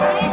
Ê,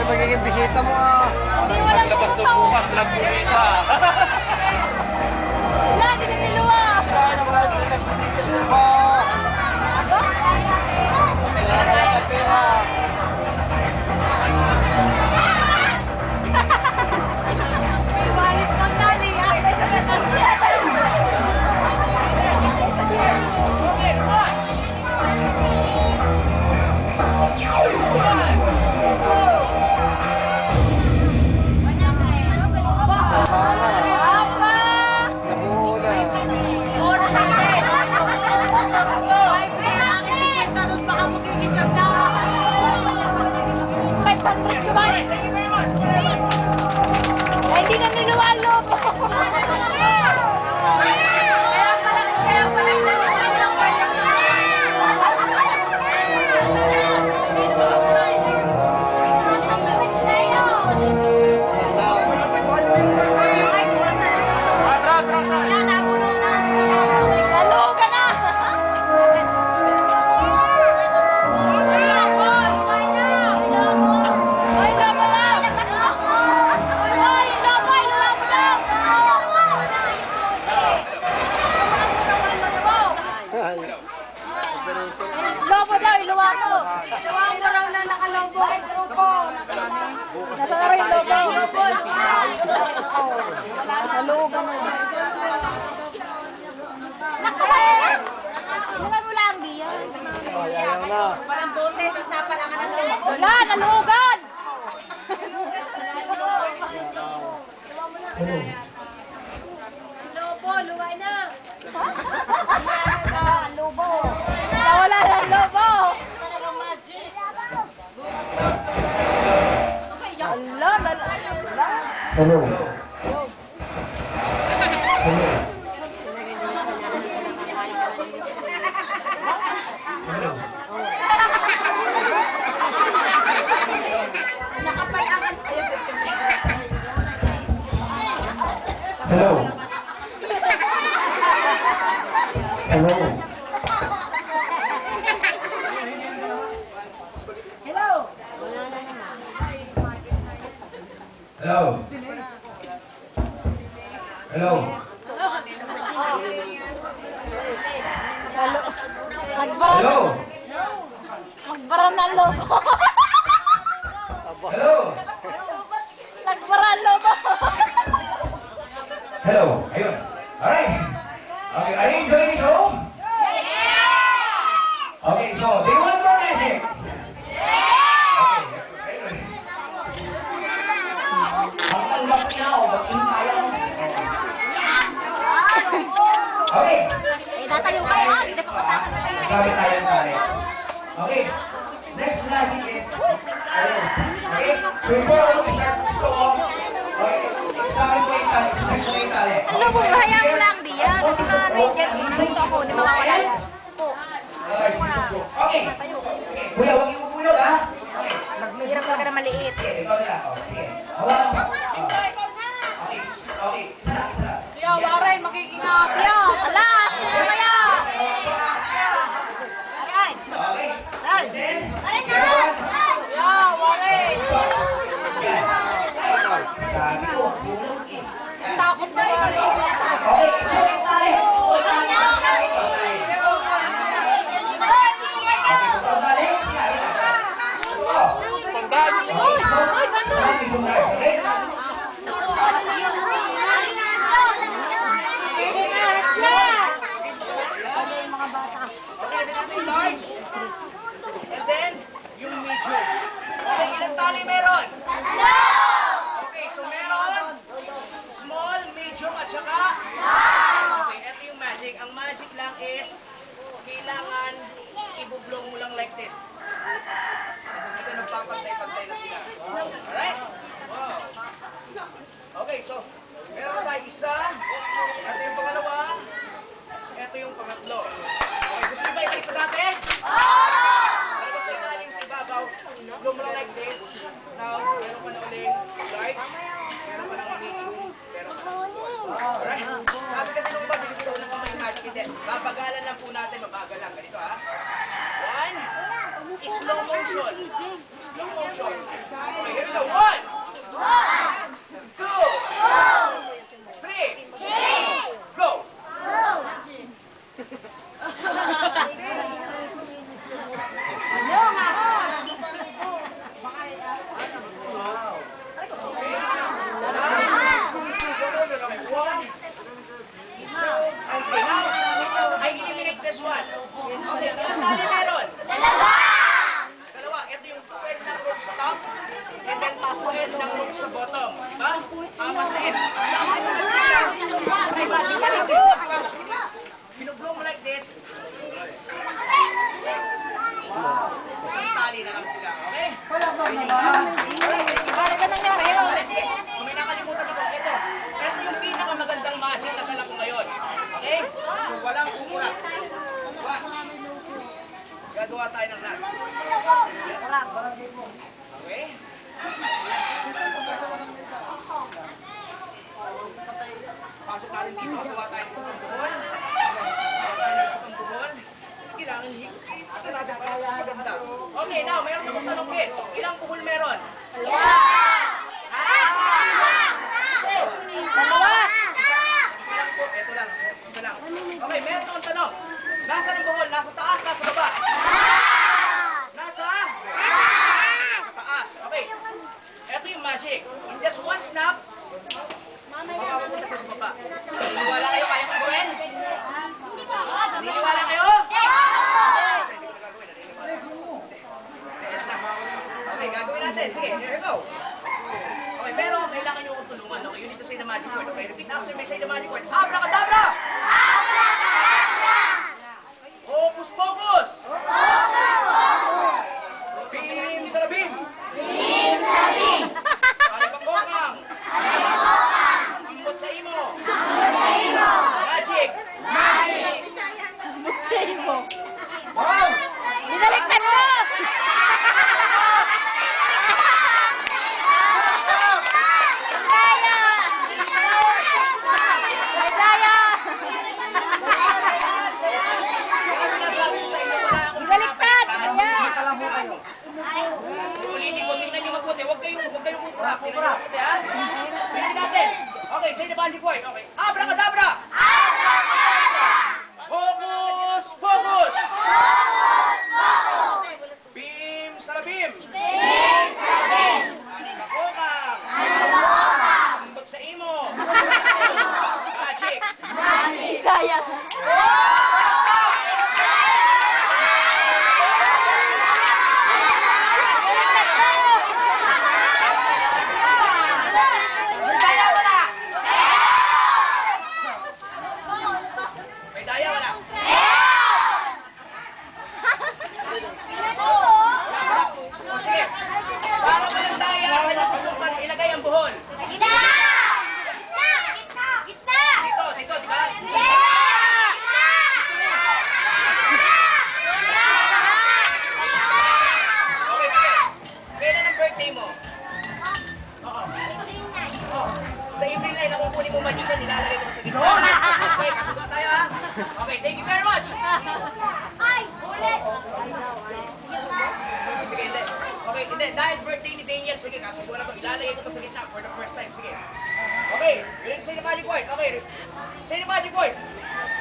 Magiging bisita mo ah. Hindi walang labas doon bukas, nag-uwisa. Wala, hindi na niluwa. Oh. Pera. May walit pang dali. Hindi na niluwalo po. Kaya pala lobo daw, iluwa mo. Iluwa mo raw na nakalobo. Nasa na rin lobo. Nalugan na. Nakabayan! Iluwa mo lang diyan. Ayaw na. Parang boses at napalangan ng lobo. Wala, nalugan! Lobo, luway na. Lobo. Wala na lobo. Hello. Hello. Hello. Hello. Hello. Hello. Nagbara na lobo. Hello. Nagbara lobo. Hello. Ayun. Alright. Okay, are you enjoying this show? Okay, so do you want more magic? Okay, very good. Ang talbak niya ako, ba't yung kaya mo? Okay. Tatayo kayo, hindi na pa Grabe tayo pare. Okay. Next magic is ayun. Okay. Before we start to go, okay. Examine ko yung tali. Examine ko yung tali. Ano po, hayaan mo lang diyan. Hindi ba reject ito ako, di mawawala po. Okay. Kuya, huwag yung upulog ha. Hirap talaga na maliit. Sige, ikaw na lang. Sige. Hawakan mo. Okay. Okay. Isa. Kaya, Warren, magigingap yan. Alas, kaya. Okay. And then, Yeah, Warren. sabi ko, tulog eh. Takot magic. Ang magic lang is, kailangan i-blow mo lang like this. Hindi ka nagpapantay-pantay na sila. Alright? Wow. Okay, so, meron tayo isa. Ito yung pangalawa. Ito yung pangatlo. Okay, gusto nyo ba ipalik pa natin? Ano ba sa ilalim sa ibabaw? Blow mo lang like this. Now, meron pa na uling light. Meron pa ng medium. Meron pa ng small. Alright? Sabi kasi nung iba, bilis daw ng kamay magic. Hindi. Babagalan lang po natin. Mabagal lang. Ganito ha. 1. Slow motion. Slow motion. Okay, here we go. 1. 2. 3. Go. Okay, now, I eliminate this one. Okay, ilang tali meron? Dalawa. Ito yung end ng rope sa top, and then end ng rope sa bottom. Diba? Apat na end. Sama mo lang sila. Okay, magic ka lang din. Binublow mo like this. Isang tali na lang sila. Okay? Alright, thank you. Ano ka nangyari? Sige, kung may nakalimutan ako, ito yung pinakamagandang magic na dala ko ngayon. Okay? So, walang umurap. Gagawa tayo ng knot. Okay? Pasok natin dito. Gawa tayo ng isang buhol. Gawa tayo ng isang buhol. Kailangan ito natin para mas maganda. Okay, now, mayroon akong tanong, kids. Ilang buhol meron? Dalawa! Isa lang po. Ito lang. Isa lang. Okay, meron akong tanong. Nasa ng buhol? Nasa taas? Nasa baba? Nasa? Nasa taas. Okay. Ito yung magic. In just one snap, makapunta sa baba. Niniwala kayo? Kaya kong gawin? Niniwala kayo? Hindi ko na gagawin. Niniwala ko. Okay, gagawin natin. Sige, here we go. Okay, pero kailangan nyo akong tulungan. Okay, you need to say the magic word. Okay, repeat after me. Say the magic word. Abracadabra! Hocus pocus! Bim sa bim! Alibakokang! Ambot sa imo! Magic! Binaliktad mo! Kaya sinasabi ko sa inyo, wala akong Baliktad! pinapalitan. Ulitin ko, tingnan nyo mabuti. Huwag kayong kukurap. Tingnan nyo mabuti, ha? Ulitin natin. Okay, say the magic word. Okay. Abracadabra! Hocus pocus! Bim salabim! Alibakokang! Ambot sa imo! Magic! Bisaya! Daya wala! May daya wala? O sige, para walang daya, saan nyo gusto ilagay ang buhol? Dito, dito, di ba? Okay, sige. Kailan ang birthday mo? Oo. Sa April 9, ako kunin mo magikan, nilalagay ko sa gitna. Okay, kasuga tayo ha? Okay, thank you very much. Sige, hindi. Okay, hindi. Dahil birthday ni Daniel, sige, kasuga na to. Ilalagay ko to sa gitna for the first time. Sige. Okay, you ready to say the magic word? Okay, say the magic word.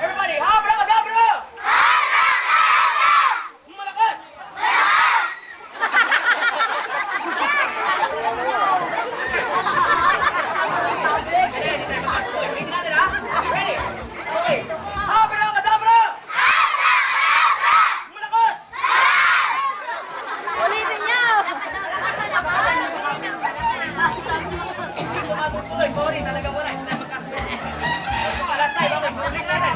Everybody, abracadabra! Malakas! Hindi tayo magkasukoy. Ready natin ha? Ready? Okay. Abracadabra! Malakas! Ulitin niyo! Hindi ko matutuloy. Sorry, talaga wala. Hindi tayo magkasukoy. So, last time. Okay, ready natin.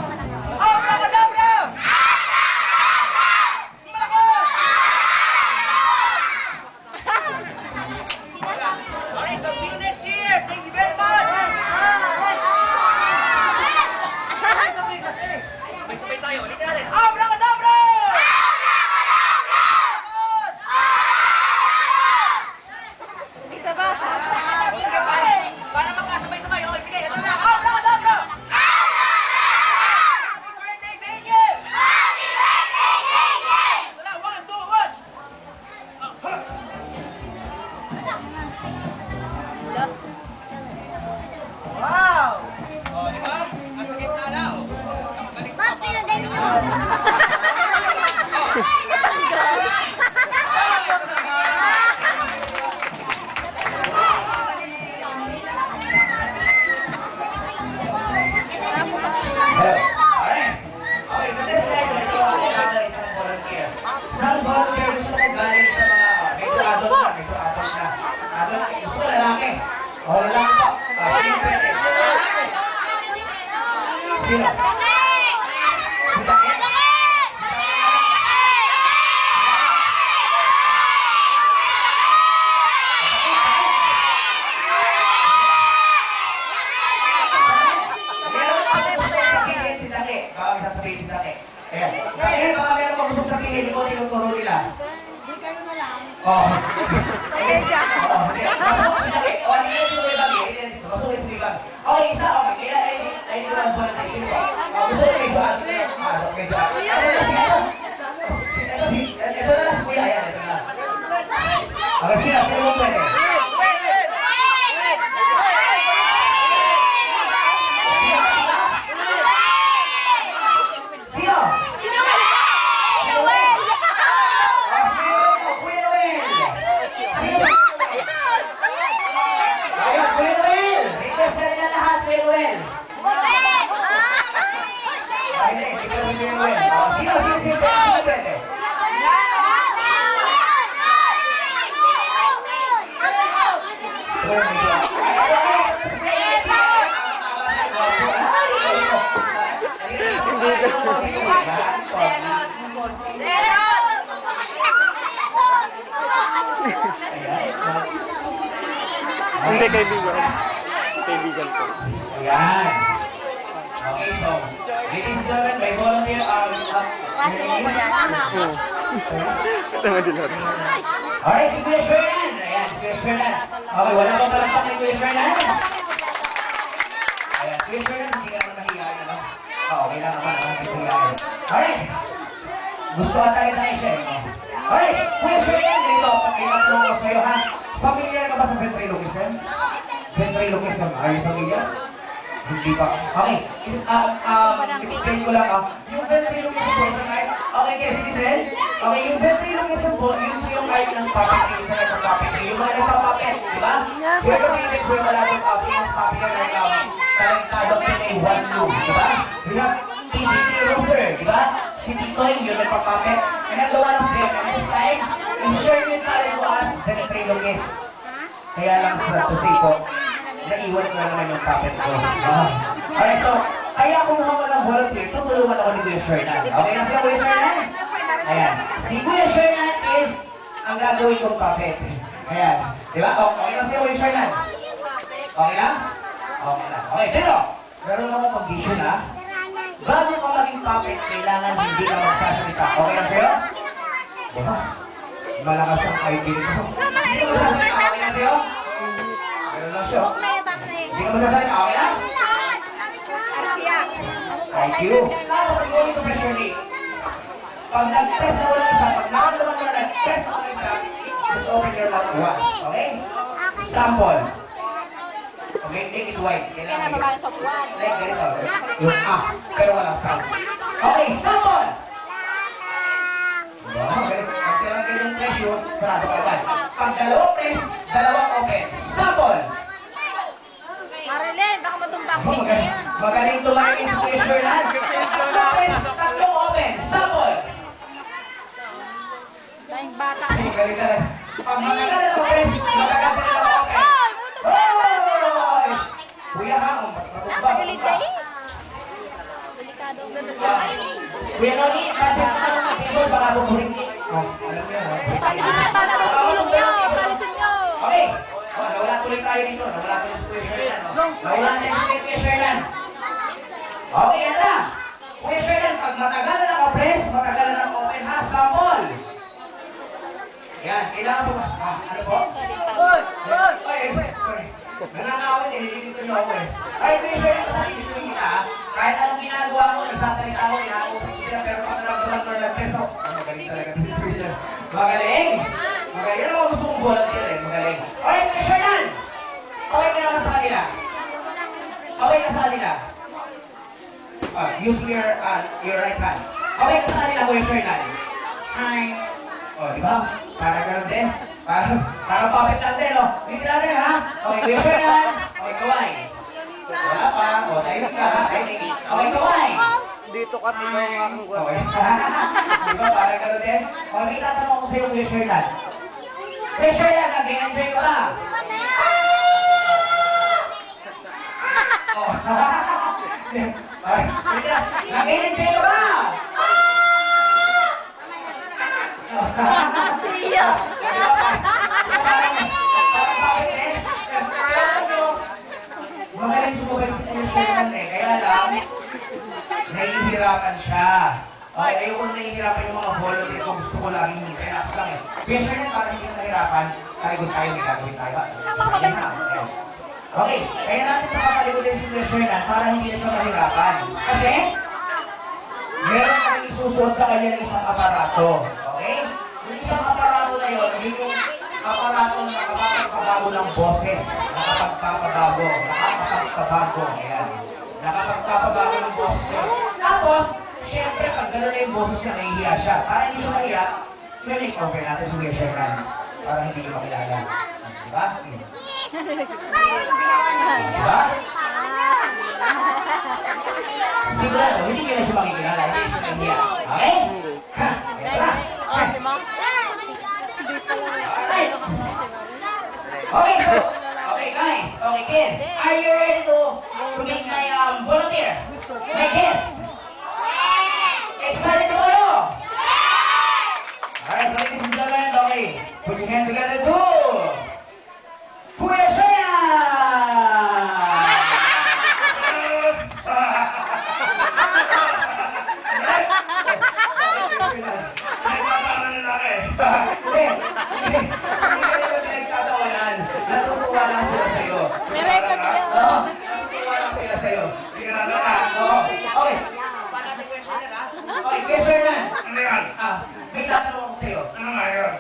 Alright. Okay, so this slide na ito ay nasa isang volunteer. Isang volunteer gusto ko galing sa mga medyo adult na, Adult na, gusto ko lalaki. O, lalaki po. Sino pwede? Sino? Si Daki? Meron pa gusto sabihin si Daki. Baka may sasabihin si Daki. Ayan. Daki, baka meron pa gusto sabihin ko, tinuturo nila. Oh. Oo, hindi. Masuk si Daki. O, hindi yung suwi bagi. Masuk yung suwi bagi. Okay, isa. Okay, kaya ay naman buwan tayo. Sino ba? Gusto ko medyo ato na. Medyo ato. Ito na si Kuya. Ayan, ito na. Okay, sino mo pwede? Sino? Hindi, kaibigan. Kaibigan ko. Ayan. Okay, so, ladies and gentlemen, may volunteer Ito nga dilor. Alright, si Kuya Fernan. Ayan, si Kuya Fernan. Okay, wala bang palakpak kay Kuya Fernan? Ayan, Kuya Fernan, hindi ka naman mahihayin, ano? Okay lang naman, hindi mahihayin. Alright. Gusto ka tayo tayo siya, eh. Alright, Kuya Fernan, dito, pag-imatrong ko sa'yo, ha? Familiar ka ba sa ventriloquism? Ventriloquism, are you familiar? Hindi pa. Okay, explain ko lang, yung ventriloquism po, isang ay, okay, guys, listen. Okay, yung ventriloquism po, yun po yung kahit ng puppetry, isa ng puppetry. Yung mga nagpa-puppet, di ba? Pero kung yung next way, wala yung famous puppet na talentado Pinay Juan Lu, di ba? We have TGT Roofer, di ba? Si Titoy, yun nagpa-puppet. And I'm the one of them, and this time, i-share yung talent ko as ventriloquist. Kaya lang sa tusi ko, naiwan ko na naman yung puppet ko. Alright, so, kaya kumuha ko ng volunteer, tutulungan ako ni Kuya Fernan. Okay lang siya, Kuya Fernan? Ayan. Si Kuya Fernan is ang gagawin kong puppet. Ayan. Diba? Okay lang siya, Kuya Fernan? Okay lang? Okay lang. Okay, pero, meron akong condition, ha? Bago ka maging puppet, kailangan hindi ka magsasalita. Okay lang sa'yo? Diba? Malakas ang ID nito. Hindi ka magsasalita. Okay lang sa'yo? Meron lang siya. Hindi ka magsasalita. Okay lang? Thank you. Tapos ang going to pressure me. Pag nag-test ako ng isa, pag nakaluman mo na nag-test ako ng isa, just open your mouth once. Okay? Sample. Okay, make it wide. Kailangan mo yun. Like ganito. Yung pero walang sound. Okay, sample! Wow, kailangan kayo yung pressure, sarado ka agad. Pag dalawang press, dalawang open. Sample! Marilyn, baka matumbang Oh, magaling tumangin si Kuya Fernan. Tatlong open. Sample! Dahing bata. Ay, galing na. Pag matagal na press, matagal sila na open. Hoy! Kuya ha, matumbang. Delikado. Kuya Noni, kasi ito mga table, baka bumuling. Oh, alam niyo, ha? Para mas tulong nyo. Palisin nyo. Okay. Oh, nawala tuloy tayo dito. Nawala tuloy si Kuya Fernan. Nawala na si Kuya Fernan. Okay, yan na. Kuya Fernan, pag matagal na naka-press, matagal na naka-open ha, sample. Yan, kailangan po. Ano po? Sorry. Nananawin eh, dito niyo ako eh. Ay, Kuya Fernan, kasali dito kita ha. Kahit anong ginagawa ko, isasalita ko, inaakupin sila, pero pag naramdaman ko na nag-test ako, magaling talaga si Kuya Fernan. Magaling! Magaling. Yan ang gusto kong volunteer eh. Magaling. Okay, Kuya Fernan! Okay ka naman sa kanila. Okay ka sa kanila. Use your right hand. Okay, kasi kanila ko yung Shernan. Hi. O, di ba? Parang gano'n din. Parang puppet lang din, o. Hindi natin, ha? Okay, Kuya Shernan. Okay, Kawai. Wala pa. O, tahimik ka, ha? Tahimik. Okay, Kawai. Dito ka, ito ang aking kwento. Okay. Di ba? Parang gano'n din. Okay, may tatanong ko sa'yo, Kuya Shernan. Kuya Shernan, nag-enjoy ka ba? Oh. Nag-enjoy ka ba? Siya. Magaling sumabay si Kuya Sherman eh, kaya lang, nahihirapan siya. Okay, ayoko nahihirapan yung mga volunteer kung gusto ko laging relax lang eh. Kuya Sherman, para hindi ka nahihirapan, talikod tayo, may gagawin tayo. Yan na, yes. Okay, kaya natin nakakalikod din si Kuya Sherman para hindi na siya mahirapan. Kasi, meron kami isusuot sa kanya ng isang aparato. Okay? Yung isang aparato na yun, yun yung aparato na nakapagpabago ng boses. Nakapagpapabago. Ayan. Nakapagpapabago ng boses niya. Tapos, syempre, pag gano'n na yung boses niya, nahihiya siya. Para hindi siya mahiya, i-cover natin si Kuya Sherman. Para hindi niyo makilala. Diba? Diba? Sigurado, hindi niyo na siya makikilala. Hindi siya mahihiya. Okay? Ha? Ito na. Okay, so, okay guys, okay kids, are you ready to meet my volunteer? My kids? Excited ba kayo? Alright, so ladies and gentlemen, okay, put your hand together to Kuya Soya! Natutuwa lang sila sa'yo. May record yan. Oo, natutuwa lang sila sa'yo. Oo, okay. Paano natin Kuya Shernan, ha? Okay, Kuya Shernan. Ano yan? May tatanong ako sa'yo. Ano nga yun?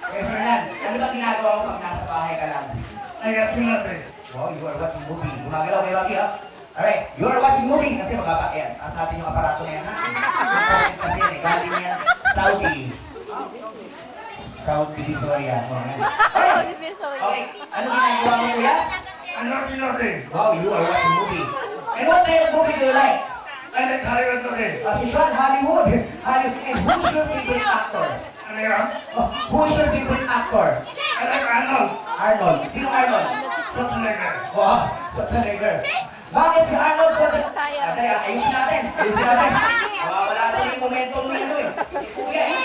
Kuya Shernan, ano ba ginagawa mo pag nasa bahay ka lang? Ay, kasi natin. Wow, you are watching movie. Gumagalaw kayo, Waki, ha? Alright, you are watching movie. Kasi magkapa, yan. Taas natin yung aparato na yan, ha? Important kasi yan, eh. Galing yan, Saudi. Saudi Divisoria. Okay, ano ginagawa mo, kuya? Ano sinabi? Wow, you are watching movie. And what kind of movie do you like? Ay, nagkariwan to eh. Si Sean Hollywood. And who's your favorite actor? Ano yan? Who is your favorite actor? I like Arnold. Arnold. Sino Arnold? Schwarzenegger. Wow, Schwarzenegger. Bakit si Arnold Schwarzenegger? Teka, ayusin natin. Ayusin natin. Wala ito yung momentum ni ano eh. Si kuya eh.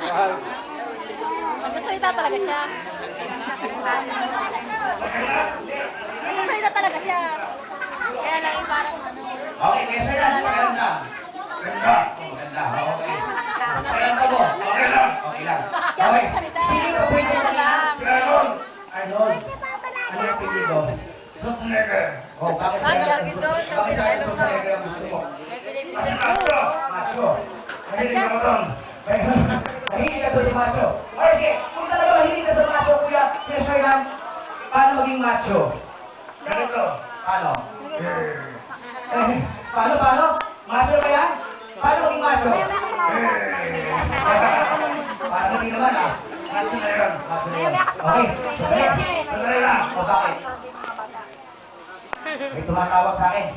Tagal? Magsasalita talaga siya. Magsasalita talaga siya. Kaya lang yung parang ano. Okay, kaya sir yan. Maganda. Ganda. Maganda. Okay. Maganda mo. Okay lang. Okay lang. Siya Okay. magsasalita. Sino yung pwede mo lang? Si Arnold. Arnold. Ano yung pili ko? Schwarzenegger. Oh, bakit sa bakit sa Schwarzenegger ang gusto mo? Kasi macho. Macho. Mahilig ako doon. Mahilig ka doon sa macho. Okay, sige. Kung talaga mahilig ka sa macho, kuya, kaya siya yan, paano maging macho? Ganito. Paano? Eh. Paano? Macho ba yan? Paano maging macho? Parang hindi naman ah. Macho na yan. Macho na yan. Okay, sandali. Sandali lang. O bakit? May tumatawag sa akin.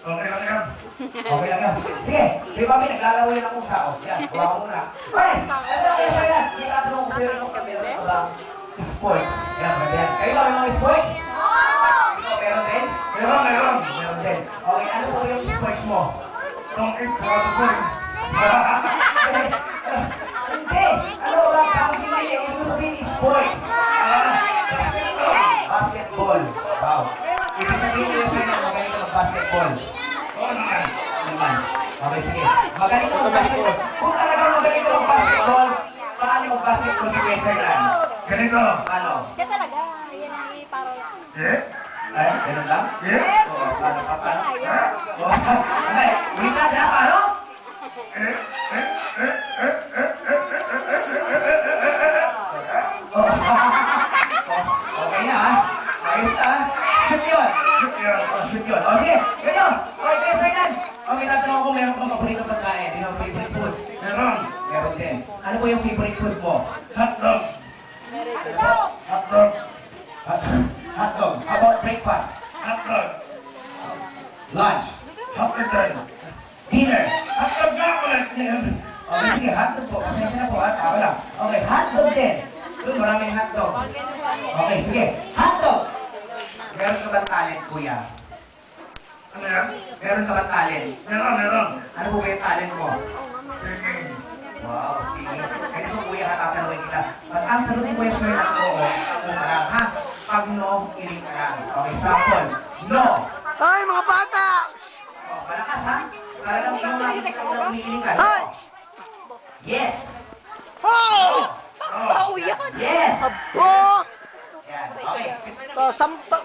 Okay lang yan. Okay lang yan. Sige, di ba may naglalaro yan ang usa? O, yan, kuha ko muna. Okay, ano lang kayo sa'yo yan? Sige, tatanong ko sa'yo yung sports. Yan, maganda yan. Kayo ba may mga sports? Ikaw, meron din? Meron. Meron din. Okay, ano po yung sports mo? Don't eat what to sing. Hindi! Ano ba? Bakit pinili? Ibig sabihin sports. Basketball. Wow. Ibig sabihin ko yung sa'yo na magaling ka mag-basketball. Oo naman. Naman. Okay, sige. Magaling ka mag-basketball. Kung talagang magaling ka mag-basketball, paano mag-basketball si Kuya Shernan? Ganito. Paano? Siya talaga. Yan ang parang. Yeah? Ay, ganun lang? Yeah? Oo, paano? Paano? Eh? Oo. Okay, ulit natin ha, paano? Okay na ha. Ayos na ha. Hotdog. Hotdog. How about breakfast? Hotdog. Lunch? Hotdog din. Dinner? Hotdog nga ulit. Okay, sige, hotdog po. Pasensya na po, ha? Tama lang. Okay, hotdog din. Doon, maraming hotdog. Okay, sige. Hotdog! Meron ka bang talent, kuya? Ano yan? Meron ka bang talent? Meron. Ano po ba yung talent mo? Singing. Wow, sige. Ganito, kuya, tatanungin kita. Pag ang sagot mo, kuya, sir, na oo, oo ka lang, ha? Pag no, kiling ka lang. Okay, sample. No! Ay, mga bata! Oh, malakas, ha? Talagang ikaw na umiiling ka. Ay! No! Yes! Oh! Pao yan. Yes! Abo! Yan, okay. So, sampa...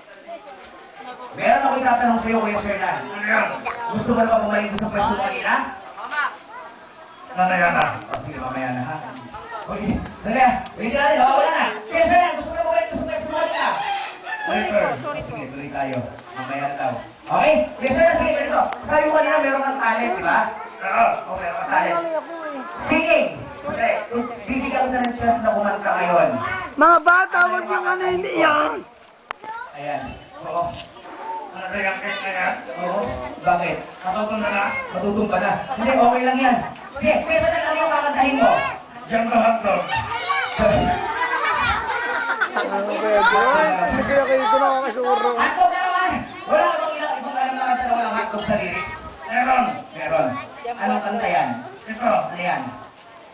Meron ako itatanong sa'yo, Kuya Shernan. Ano yan? Gusto mo na ba bumalik sa pwesto mo kanina? Ano yan na? O, sige, mamaya na, ha? Okay, dali, ha? Wait natin, ha? Wala na. Kuya Shernan, gusto mo na bumalik sa pwesto mo kanina? Sorry. Sige, tuloy tayo. Mamaya na daw. Okay? Kuya Shernan, sige, ganito. Sabi mo kanina, meron kang talent, di ba? Oo. O, meron kang talent. Singing! Sandali, bibigyan ko na ng chance na kumanta ngayon. Mga bata, huwag yung ano hindi yan. Ayan. Oo. Ano ba yung cake na yan? Oo. Bakit? Matuto na na. Matutong ka na. Hindi, okay lang yan. Sige, Kuya Shernan, ano yung kakantahin mo? Django hotdog. Tangan mo kaya doon. Hindi kaya kayo ito nakakasuro. Hotdog na naman! Wala ka bang ilang ibang alam na kanta na walang hotdog sa lyrics? Meron. Meron. Anong kanta yan? Ito. Ano yan?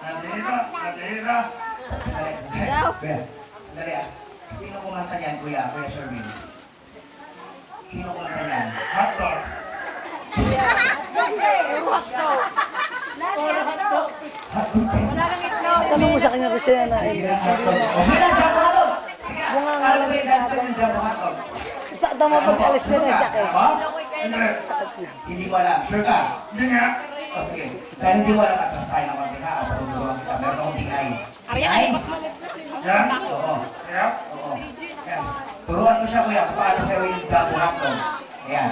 Nandito. Dali. Kuya, dali ah. Sino kumanta niyan, Kuya? Kuya Sherwin? Sino kumanta niyan? Hotdog. Hotdog. Wala lang itlog. Tanong mo sa kanya kung siya na Sige lang, jumbo hotdog! Sige, Bunga nga kala lang ko yung dance ng jumbo hotdog. Sa tama pag-alis na rin siya kayo. Ha? Hindi. Hindi ko alam. Sure ka? Hindi nga. O sige. Dahil hindi ko alam at tayo ng konti ha. Patutulungan kita. Meron akong tingay. Tingay? Yan. Oo. Kaya. Oo. Yan. Turuan mo siya, kuya, kung paano siya yung jumbo hotdog. Ayan.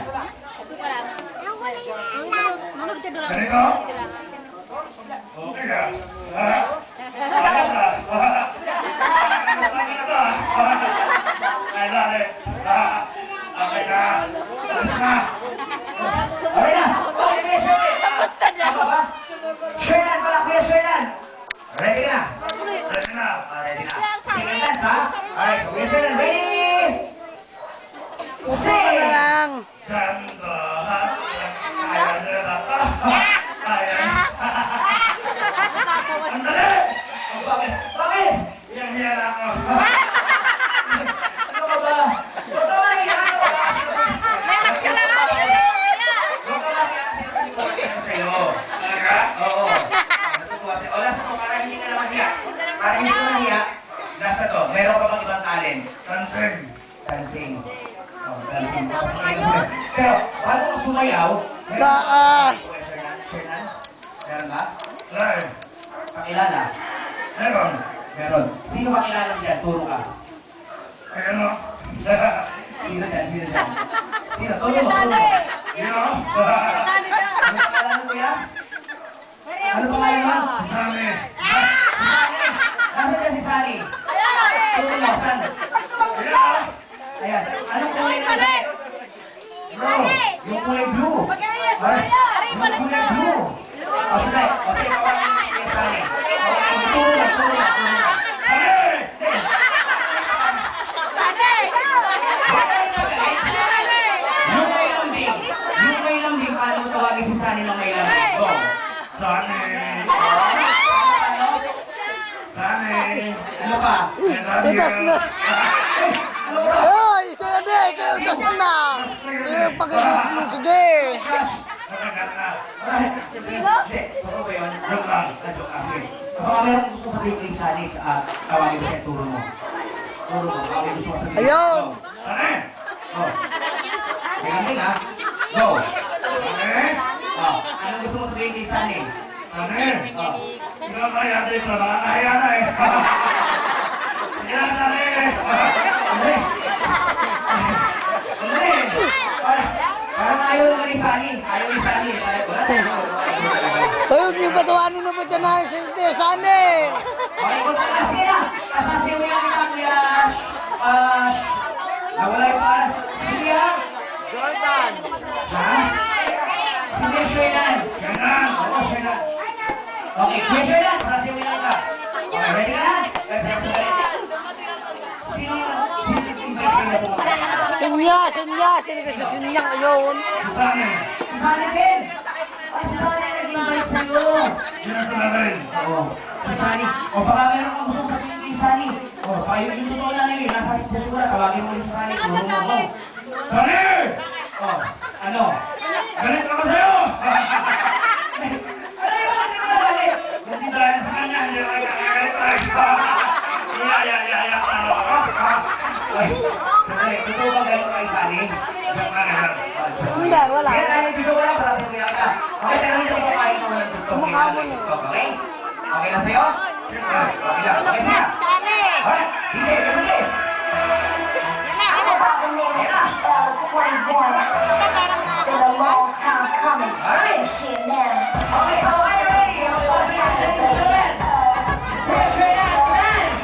Manod ka doon. Ganito. Okay ka. Ha? Ayan na. Ay, dali. Okay na. Alis na. Okay na! Okay, Kuya Shernan! Basta na. Tama ba? Shernan pala, Kuya Shernan! Ready ka na? Ready na. Ready na. Sige, dance ha? Alright, so Kuya Shernan, ready! Upo ka na lang. Django hotdog. Kaya nila. Kaya. Ang dali. Bakit? Bakit? Hiyang-hiyan ako. Ano ka ba? Huwag ka mahiya, ano ka ba? Meron ka na lang. Huwag ka mahiya, sino yung sa'yo? Talaga? Oo. Natutuwa sa'yo. O, nasa to, para hindi ka na mahiya. Para hindi ka mahiya, nasa to. Meron ka bang ibang talent? Dancing. Dancing. Oh, dancing. Pero, paano kung sumayaw? Kaan. Kuya Shernan? Shernan? Meron ba? Live. Pakilala? Meron. Meron. Sino pakilala dyan? Turo ka. Ay, ano? Sino dyan? Sino dyan? Sino? Turo mo, turo mo. You know? Ano pangalan mo, kuya? Ano pangalan mo? Sami. Nasaan dyan si Sunny? Turo mo, saan? Yeah. Ayan. Anong kulay na damit? Bro. Yung kulay blue. Alright. Yung kulay blue. O, sige. O, sige. Kawalan mo kay Sunny. O, turo mo, turo mo, turo mo. Hey! Yung may lambing. Yung may lambing, paano mo tawagin si Sunny ng may lambing? Go. Sunny. Ano? Sunny. Ano pa? I love Itas na. Ano pa? Ay, kaya di, kaya itas na. Yung pag-ibig mo, sige. Matagal na. Hindi. Totoo ba yun? Joke lang. Joke lang. Sige. Baka meron gusto sabihin kay Sunny, tawagin ko siya, turo mo. Turo mo. Baka may gusto mo sabihin. Ayun. Sunny. Go. May lambing ha? Go. Sunny. Oh. Anong gusto mo sabihin kay Sunny? Sunny. Oh. Hindi na kaya dito. Nakakahiya na eh. Yan, Sunny. Andali. Andali. Parang ayaw naman ni Sunny. Ayaw ni Sunny. Wala tayo. Ayun, yung patawanin na pati na si Tesane. Okay, kung kasi na. Kasasimulan kita, Kuya Sino kasi sinyang ayun? Sani. Si Sunny din. Ay, si Sunny nag-invite sa'yo. Yun ang sila rin. Oo. Si Sunny. O baka meron kang gusto sabihin kay Sunny. O, payo yung totoo lang yun. Nasa puso na. Tawagin mo rin si Sunny. Tulungan mo. Sani! O, ano? Galit ako sa'yo! Ano yung mga sinagalit? Hindi dahil sa kanya, hindi ako nagkakalit sa'yo. Ay, sandali. Totoo ba galit kay Sunny? Hindi, wala. Kaya tayo dito wala para sa kuya ka. Okay, tanong ko kahit mo walang tugtog. Mukha mo na. Okay? Okay na sa'yo? Okay lang. Okay siya. Alright, DJ, bilis. Ayan na. Alright. Okay, so are you ready? Ladies and gentlemen, raise your hands.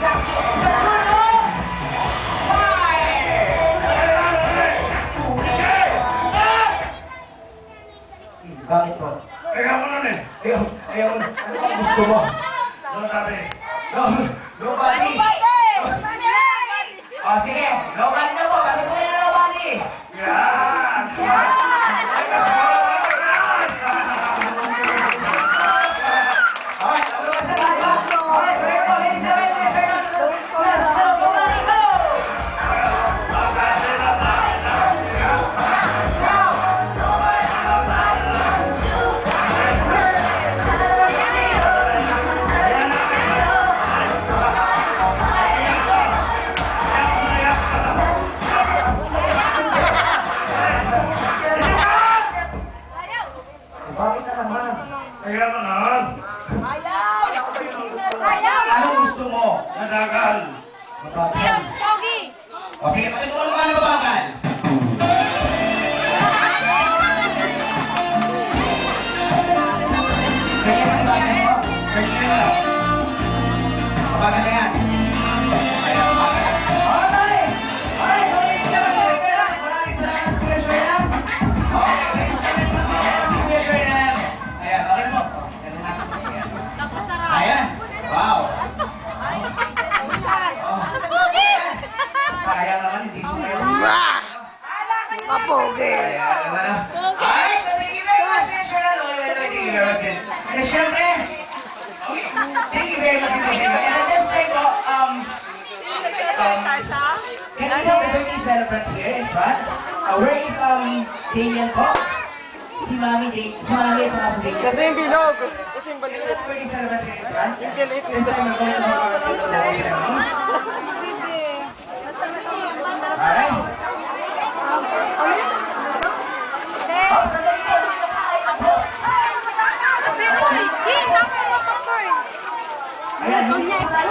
Bakit po? Ikaw mo nun eh. Ayaw, ano ba gusto mo? Ano dati? Nobody. O sige, nobody na po. Bakit ko na nobody? Yan! Alright, ano ba sa lahat ba? Alright, so here we go, ladies and gentlemen. Let's show nobody go! Bakit na naman? Kaya naman, Anong gusto mo? nadagal. Mabagal. O sige, pakituan mo ka na mabagal. Ganyan ang bagal mo. Kaya Mabagal na yan. Ayan, mabagal. Alright! Alright, so ladies and gentlemen, okay na. Maraming salamat, Kuya Shernan. Okay. Si Kuya Shernan. Ayan, okay mo. Ganun natin. Ayan. Wow. Sayang naman, hindi sumayo. Kapogi. Ay, so thank you very much, Kuya Shernan. Okay, thank you very much. And syempre, okay, thank you very much, Kuya Shernan. And at this time po, can I have the birthday celebrant here in front? Where is Damian po? Si Mami at saka si Damian. Kasi yung bilog. Kasi yung Can I have the birthday celebrant here in front? Yung galit. This time we're going to have a little ceremony. Alright. Oh, sandali po. Ayan, hindi po tayo